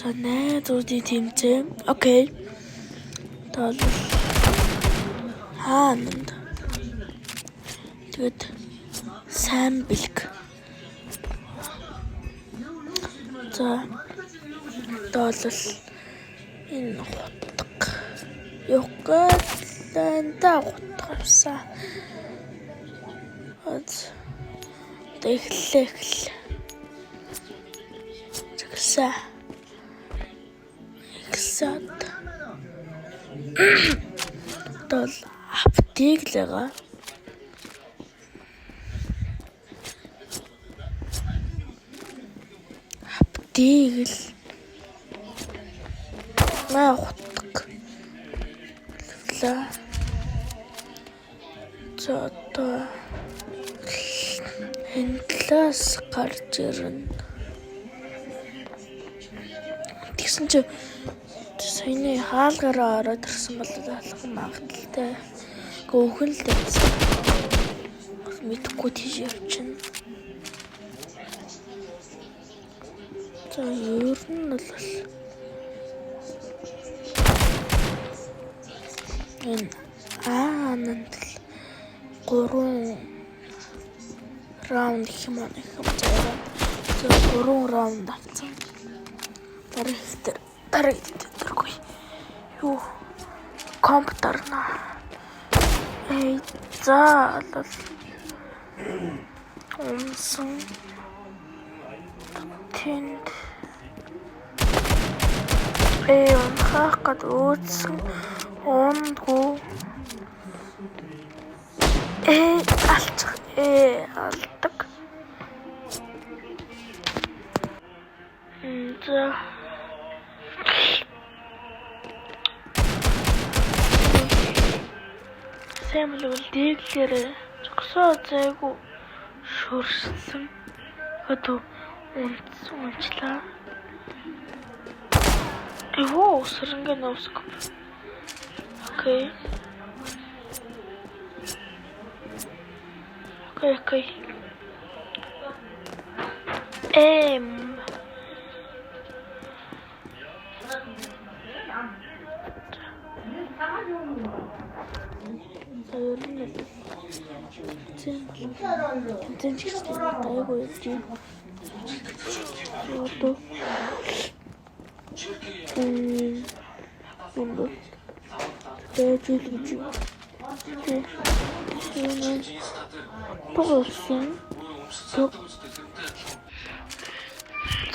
За найзуудын тэмцээн. Окей. Тоол хаананд. Тэгэд сайн бэлг. За тоол энэ хутга. Юкатланда хутга авсан. Эхлэх. Чагсаа. Эксад. Тоол аптик л байгаа. Аптик л хутга. За одоо энэ талаас гарч ирнэ. Тэгсэн чи саяны хаалгаараа ороод ирсэн бол алах магадaltaй. Гөөхөн л байсан. Мэдхгүй тийш явчихна. За ер нь бол энэ аананд 3 раунд их юм аа. За 3 раунд авсан. Дараагийн юу компьютер на. За бол онсон тэнд он хахад үүсэн ондгүй алчих алдаг. За сэмлэл дэглэр зогсоо зайгу шүрсэн хөдөө унчлаа. Его сэрэнгэ навскоп. Окей.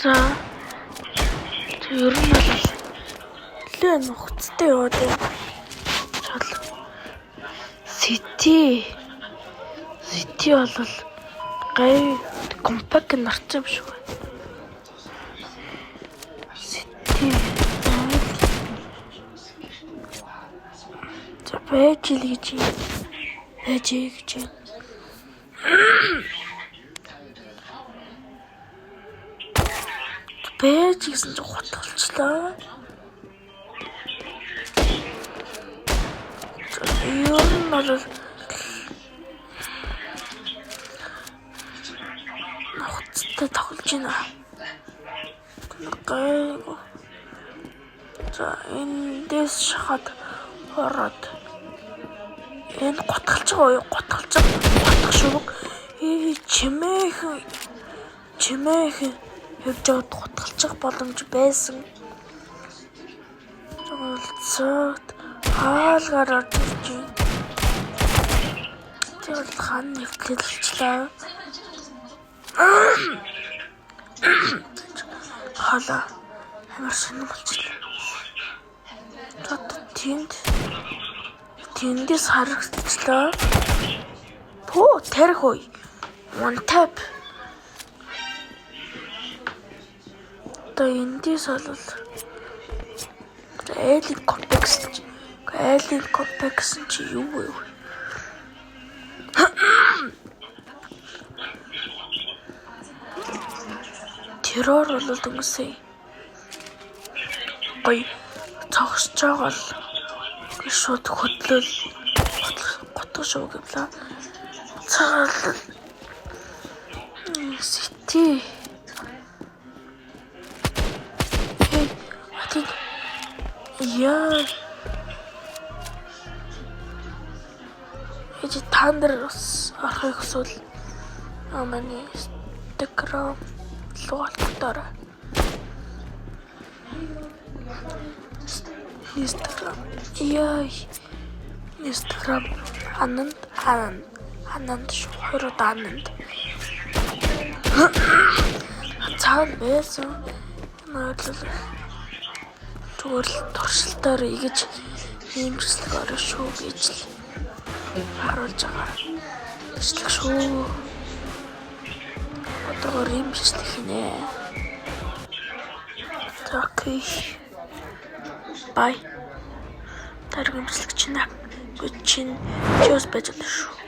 За ер нь бол лээ нухацтай яваад байна. Сити бол гай компакт нарцсан биш үү? Сити. За байж л гэж. Байж гэсэн чинь хутгалчлаа. Ер нь бол нухацтай тоглож байна. Гайгүй. За эндээс шахаад ороод энэ готгалж байгаа юу? Готгалж шүү. Чимээхэн явж аваад готгалчих боломж байсан. Зөвхөн хаалгаар орж ирж байна. Тэр хан нэвтлэлчлээ. Хала амар шинэ болчихлоо. Тэндээс харагдлаа. Тэрх ой. One tap. Одоо эндээс бол Alien Complex чи юу вэ? Террор бол өнгөсэй. Гой цогсож байгаа л шууд хөдлөл готго шүү гэвлээ. Цаал Сити. Яа. Эцэг тандэр орохыг хүсвэл аманы Instagram лугалтаараа. Instagram. Яа. Instagram Ананд шухарууд Ананд. Цаан байсан. Наадлал. Зүгээр л туршилтаар игэж хиймжлэг орё шүү гэж л харуулж байгаа. Ажиллах шүү. Одоогоор хиймжлэх нэ. Окей. Бай. Дараагийн имжлэг чинь чиус байж байгаа шүү.